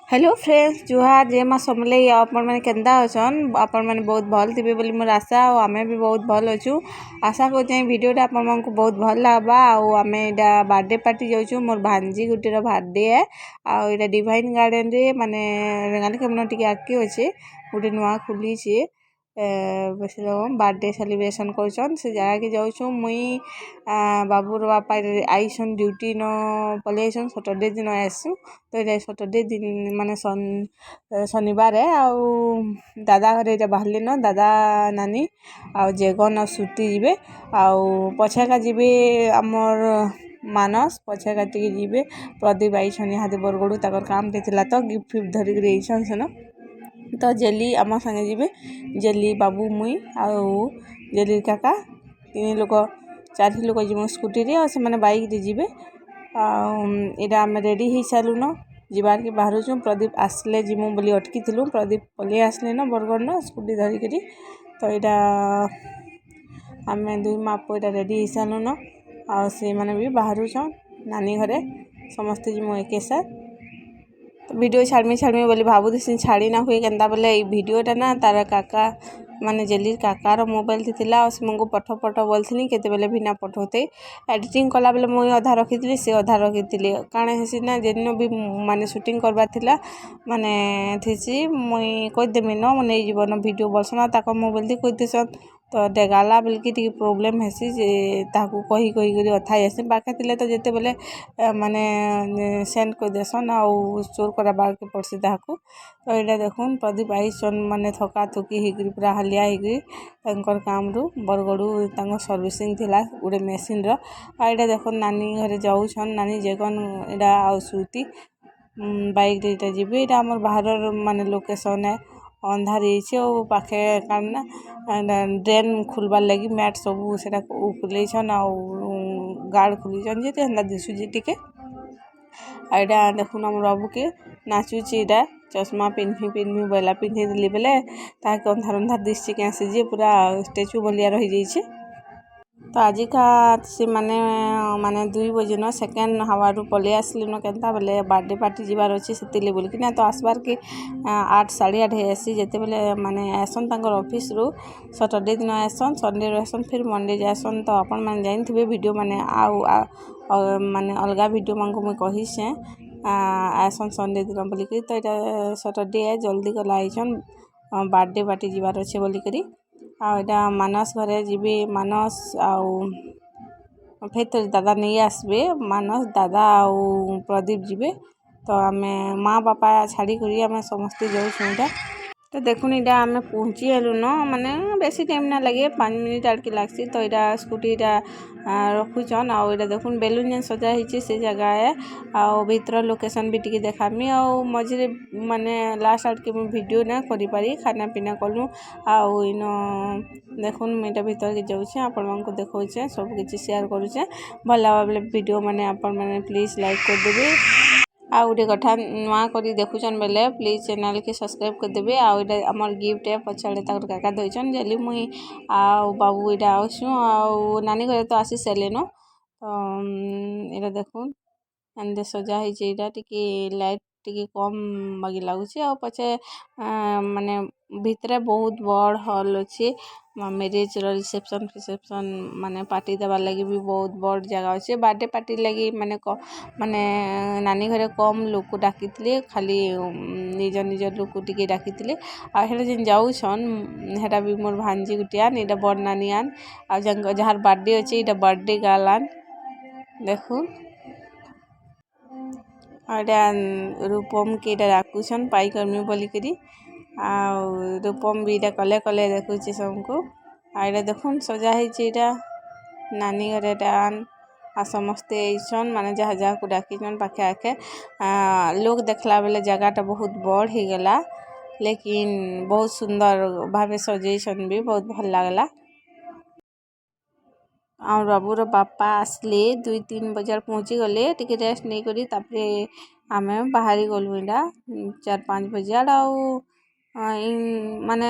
hello friends जुहार जय माँ समले आपण मैंने केन्दा अछन आपण मैंने बहुत भल थे बोली मोर आशा और आमे भी बहुत भल अच्छू आशा करते वीडियोटा आपण मानक बहुत भल लगा आमे एटा बर्थडे पार्टी जाऊँ मोर भांजी गुटीर बर्थडे है आईटा डिवाइन गार्डन रे माने रेंगाली केमन टिके आगे अच्छे गोटे नुआ खुली बेसी लोग बर्थडे सेलिब्रेशन कर जगह के जाऊँ मुई बाबूर बापा आईसन ड्यूटी न पलि आईसन सटरडे दिन आसू तो ये सटरडे दिन माने शनिवार है आउ दादा घरे ये बाहर न दादा नानी आउ जेगन आ सुटी जीवे आउ पछाका जीवे आमर मानस पछा काटिके जीवे प्रदीप आईछन यहाँ बरगड़ू तक काम देथिला तो गिफ्ट फिफ्ट धरिक आईछन सेन तो जेली आम संगे जीवे जेली बाबू मुई आउ जेली काका तीन लोग चार लोग जीव स्कूटी रे से मैंने बाइक रे जीवे आम रेडी हो सारूँ जीवार के बाहर छूँ प्रदीप आसले जीमु बोली अटकी थिलु प्रदीप पलि आसले न बरगड़ न स्कूटी धरिक तो यहाँ आम दुई माप यहाँ रेडी हो सारूँ न आ से मैंने भी बाहर छन नानी घरे समस्ते जीमु एक साथ तो वीडियो छाड़मी बोली भावुदी छाड़ी ना हुए केन्ता बोले ये वीडियोटा ना तार काका माने जेली काकार मोबाइल थी मुझे पठ बोलती केते बेले भी ना पठौते एडिटिंग कला बेले मुई अधा रखी सी अधा रखी काणे हेसी ना जेन भी माने शूटिंग करवा थिला माने थीसी मुई कहीदेमी न मन जीवन वीडियो बोलसन ताक मोबाइल थी कहीदेसन तो डेगाला बेलकि टी प्रोब्लेम हेसी जे ताकू कही कही करी अथा हेसी बाके थिले तो जेते बेले माने सेंड कर देसन आउ चोर कराबार के पड़सी ताकू तो यहाँ देखुन प्रदीप आईसन माने थका थुकी होकर पूरा हालिया होकर काम रू बरगड़ू सर्विसिंग थिला गोटे मेसीन यहाँ देखुन नानी घरे जाऊन नानी जेगन यहाँ आउ सुती बाइक रे जीवे यहाँ आम बाहर माने लोकेशन है अंधार हो पाखे काना ड्रेन खुलबार लगी मैट सब से खुलेसन आउ गार्ड खुलीन जे हेन्दा दिशुची टिके यहाँ देखुन आम बाबू के नाचुची यहाँ चश्मा पिन्ही बेला पिन्ही दिली बेले ताके अंधार अंधार दिशि क्या जे पूरा स्टेचू बलिया रही जाइए तो आज का से माने माने 2 बजे न सेकेंड हावर पलि आसली न केन्ता बेले बर्थडे पार्टी जीवार अच्छे से बोल कि ना तो आसबार के 8 साढ़े 8 आसी जिते बेले माने आसन तांकर ऑफिस रु सैटरडे दिन आसन संडे आसन फिर मंडे जासन तो आपण माने जानथिबे वीडियो माने आउ माने अलगा वीडियो मानको मुई कहिसे आसन संडे दिन बोलिक तो यहाँ सैटरडे है जल्दी गला आइछन बर्थडे पार्टी जीवार अच्छे बोलिक आटा मानस घरे जीवी मानस आउ फिर तो दादा नहीं आसबे मानस दादा आउ प्रदीप जीवे तो आम माँ बापा छाड़ी करी आम समस्ते जाऊँ तो देखुन इटा आम पहुँची हेलु न माने बेसी टाइम ना लगे 5 मिनट आड़के लगसी तो यहाँ स्कूटी रखुचन आउ यहाँ देखुन बेलून जेन सजा होती से जगह है आउ भीतर लोकेशन भी टिके देखामी आउ मझे माने लास्ट आड़के मुझे वीडियो ना करि पारी खाना पीना कलु आउ इन देखुन मुझे भीतर के जाऊँ आपण मानक देखौछे सब किछि शेयर करूछे भल लगा बेले वीडियो माने आपण माने प्लीज लाइक कर देबे आ गोटे कथा नुआ करी देखुचन बेले प्लीज चैनल के सब्सक्राइब कर देबे आ आमर गिफ्ट है पछाड़े तक काका दईचन जेली मुई आ बाबू इटा आसु आ नानी घरे तो आसी सारे न तो यहाँ देखुन एंदे सजा होता टिके लाइट टिके कम बागी लगुच आ पछे माने भितरे बहुत बड़ हॉल अच्छे मैरिज रिसेप्शन माने पार्टी देवार लगी भी बहुत बड़ जगह अच्छे बर्थडे पार्टी लगी माने माने नानी घरे कम लोक डाकी खाली निज निज लोक टिके डाकी आ जेन जाऊन हेटा भी मोर भांजी गुटियान यहाँ बड़ नानी आन आ जार बर्थडे अच्छे यहाँ बर्थडे गर्ल आन देखुन रूपम के डाकुछन पाइकर्मी बोलिकी आ रूपम भी इटा कले कले देखुचे सबको आईटा देखुन सजा होता नानी घरे आन आ समस्ते आइछन माने जहाँ जहाँ को डाकीचन पाखे आखे लोग देखला बेले जगहटा बहुत बड़ हो गला लेकिन बहुत सुंदर भावे सजेसन भी बहुत भल लागला आम बाबूर बापा आसले 2-3 बजे पहुँची गले टिके रेस्ट नहीं करी तापरे आमे बाहरी गलु इटा 4-5 बजे आउ ମାନେ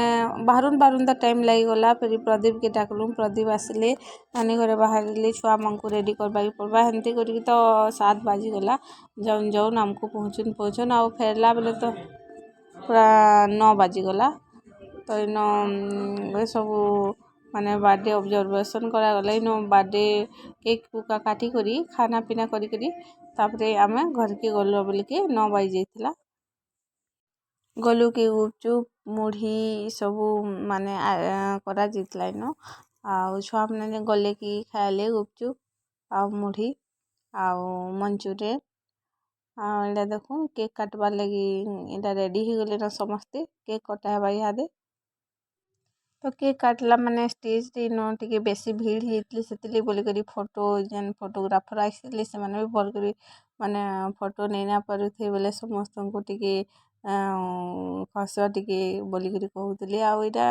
ବାହାରୁନ୍ ତ ଟାଇମ୍ ଲାଗିଗଲା ଫେରି ପ୍ରଦୀପକେ ଡାକଲୁ ପ୍ରଦୀପ ଆସିଲେ ନାନୀ ଘରେ ବାହାରିଲେ ଛୁଆମାନଙ୍କୁ ରେଡ଼ି କରବାକେ ପଡ଼ବା ହେନ୍ତି କରିକି ତ 7 ବାଜିଗଲା ଯାଉନ୍ ଆମକୁ ପହଞ୍ଚୁନ୍ ଆଉ ଫେରଲା ବେଲେ ତ ପୁରା 9 ବାଜିଗଲା ତ ଇନ ସବୁ ମାନେ ବାର୍ଥଡ଼େ ଅବଜରଭେସନ୍ କରାଗଲା ଇନ ବାର୍ଥଡ଼େ କେକ୍ କୁକା କାଟିକରି ଖାନା ପିନା କରିକରି ତାପରେ ଆମେ ଘରକେ ଗଲୁ ବୋଲିକି 9 ବାଜି ଯାଇଥିଲା ଗଲୁ କି ଗୁପଚୁପ୍ ମୁଢ଼ି ସବୁ ମାନେ କରାଯାଇଥିଲା ଇନ ଆଉ ଛୁଆମାନେ ଗଲେ କି ଖାଇଲେ ଗୁପଚୁପ୍ ଆଉ ମୁଢ଼ି ଆଉ ମଞ୍ଚୁରିଆନ୍ ଆଉ ଏଇଟା ଦେଖୁନ୍ କେକ୍ କାଟବାର୍ ଲାଗି ଏଇଟା ରେଡ଼ି ହେଇଗଲେନ ସମସ୍ତେ କେକ୍ କଟା ହେବା ଇହାଦେ ତ କେକ୍ କାଟଲା ମାନେ ଷ୍ଟେଜ୍ରେ ଇନ ଟିକେ ବେଶୀ ଭିଡ଼୍ ହେଇଯାଇଥିଲେ ସେଥିର୍ଲାଗି ବୋଲିକରି ଫଟୋ ଯେନ୍ ଫଟୋଗ୍ରାଫର୍ ଆସିଥିଲେ ସେମାନେ ବି ଭଲ୍ କରି ମାନେ ଫଟୋ ନେଇ ନା ପାରୁଥାଇ ବୋଲେ ସମସ୍ତଙ୍କୁ ଟିକେ ହସ ଟିକେ ବୋଲିକରି କହୁଥିଲେ ଆଉ ଏଇଟା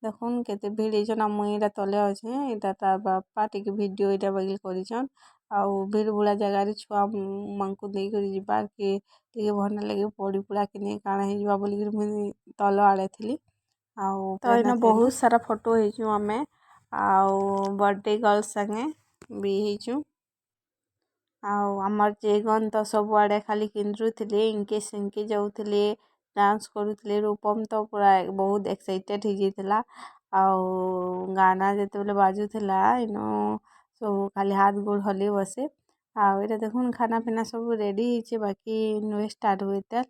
ଦେଖୁନ୍ କେତେ ଭିଡ଼୍ ହେଇଛନ୍ ଆଉ ମୁଇଁ ଏଇଟା ତଲେ ଅଛେ ଏଇଟା ତା ବାପା ଟିକେ ଭିଡ଼ିଓ ଏଇଟା ବାଗିର କରିଛନ୍ ଆଉ ଭିଡ଼୍ ଭୁଡ଼ା ଜାଗାରେ ଛୁଆମାନଙ୍କୁ ନେଇକରି ଯିବାର୍କେ ଟିକେ ଭଲ୍ ନାଇଁ ଲାଗେ ପଡ଼ି ପୁଡ଼ାକିନି କାଣା ହେଇଯିବା ବୋଲିକରି ମୁଇଁ ତଲ ଆଡ଼େ ଥିଲି ଆଉ ତ ଇନ ବହୁତ ସାରା ଫଟୋ ହେଇଛୁ ଆମେ ଆଉ ବର୍ଥଡ଼େ ଗର୍ଲ ସାଙ୍ଗେ ବି ହେଇଛୁ ଆଉ ଆମର୍ ଯେଗନ୍ ତ ସବୁଆଡ଼େ ଖାଲି କିନ୍ଦରୁଥିଲେ ଇନକେ ସିନକେ ଯାଉଥିଲେ ଡାନ୍ସ କରୁଥିଲେ ରୂପମ୍ ତ ପୁରା ବହୁତ ଏକ୍ସାଇଟେଡ଼୍ ହେଇଯାଇଥିଲା ଆଉ ଗାନା ଯେତେବେଲେ ବାଜୁଥିଲା ଇନ ସବୁ ଖାଲି ହାତ ଗୋଡ଼ ହଲେଇ ବସେ ଆଉ ଏଇଟା ଦେଖୁନ୍ ଖାନା ପିନା ସବୁ ରେଡ଼ି ହେଇଛେ ବାକି ନୁହେଁ ଷ୍ଟାର୍ଟ ହୁଏ ତ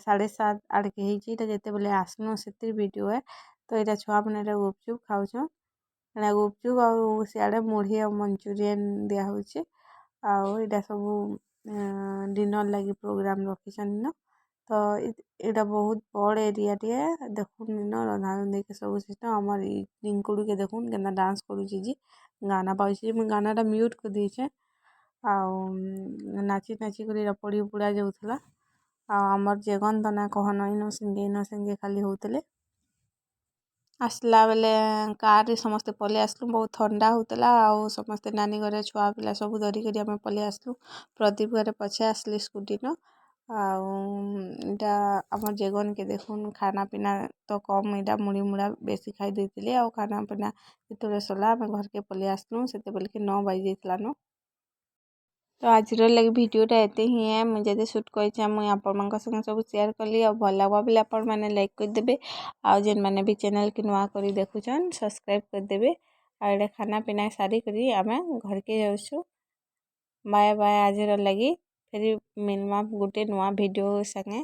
7:30 ଆଡ଼କେ ହେଇଛି ଏଇଟା ଯେତେବେଲେ ଆସନୁ ସେଥିର୍ ଭିଡ଼ିଓ ତ ଏଇଟା ଛୁଆମାନେ ଏଇଟା ଗୁପଚୁପ୍ ଖାଉଛନ୍ ଏଇଟା ଗୁପଚୁପ୍ ଆଉ ସିଆଡ଼େ ମୁଢ଼ି ଆଉ ମଞ୍ଚୁରିଆନ୍ ଦିଆହେଉଛି ଆଉ ଏଇଟା ସବୁ ଡିନର୍ ଲାଗି ପ୍ରୋଗ୍ରାମ୍ ରଖିଛନ୍ ଇନ ତ ଏଇଟା ବହୁତ ବଡ଼ ଏରିଆଟିଏ ଦେଖୁନ୍ ଇନ ରନ୍ଧାରନ୍ଧିକେ ସବୁ ସିଷ୍ଟମ୍ ଆମର୍ ଇ ରିଙ୍କୁଡ଼ିକେ ଦେଖୁନ୍ କେନ୍ତା ଡାନ୍ସ କରୁଛି ଯେ ଗାନା ପାଉଛି ମୁଇଁ ଗାନାଟା ମ୍ୟୁଟ୍ କରିଦେଇଛେଁ ଆଉ ନାଚି ନାଚି କରି ଏଇଟା ପଡ଼ି ପୁଡ଼ା ଯାଉଥିଲା ଆଉ ଆମର୍ ଯେଗନ୍ ତ ନା କହନ ଇନ ସେଙ୍ଗେ ଖାଲି ହଉଥିଲେ ଆସିଲା ବେଲେ କାର୍ରେ ସମସ୍ତେ ପଲେଇ ଆସିଲୁ ବହୁତ ଥଣ୍ଡା ହଉଥିଲା ଆଉ ସମସ୍ତେ ନାନୀ ଘରେ ଛୁଆ ପିଲା ସବୁ ଧରିକରି ଆମେ ପଲେଇ ଆସିଲୁ ପ୍ରଦୀପ ଘରେ ପଛେ ଆସିଲେ ସ୍କୁଟିନ ଆଉ ଏଇଟା ଆମର୍ ଯେଗନ୍କେ ଦେଖୁନ୍ ଖାନା ପିନା ତ କମ୍ ଏଇଟା ମୁଢ଼ି ମୁଢ଼ା ବେଶୀ ଖାଇ ଦେଇଥିଲେ ଆଉ ଖାନା ପିନା ଯେତେବେଳେ ସରିଲା ଆମେ ଘରକେ ପଲେଇ ଆସିଲୁ ସେତେବେଲେ କି 9 ବାଜି ଯାଇଥିଲାନ ତ ଆଜିର ଲାଗି ଭିଡ଼ିଓଟା ଏତେ ହିଁ ମୁଇଁ ଯେତେ ସୁଟ୍ କରିଛେଁ ମୁଇଁ ଆପଣମାନଙ୍କ ସାଙ୍ଗେ ସବୁ ସେୟାର କଲି ଆଉ ଭଲ ଲାଗବା ବେଲେ ଆପଣମାନେ ଲାଇକ୍ କରିଦେବେ ଆଉ ଯେନ୍ମାନେ ବି ଚ୍ୟାନେଲ୍କେ ନୂଆ କରି ଦେଖୁଛନ୍ ସବସ୍କ୍ରାଇବ୍ କରିଦେବେ ଆଉ ଏଇଟା ଖାନା ପିନା ସାରିକରି ଆମେ ଘରକେ ଯାଉଛୁ ବାଏ ବାଏ ଆଜିର ଲାଗି ଫେରି ମିଲ୍ମା ଗୋଟେ ନୂଆ ଭିଡ଼ିଓ ସାଙ୍ଗେ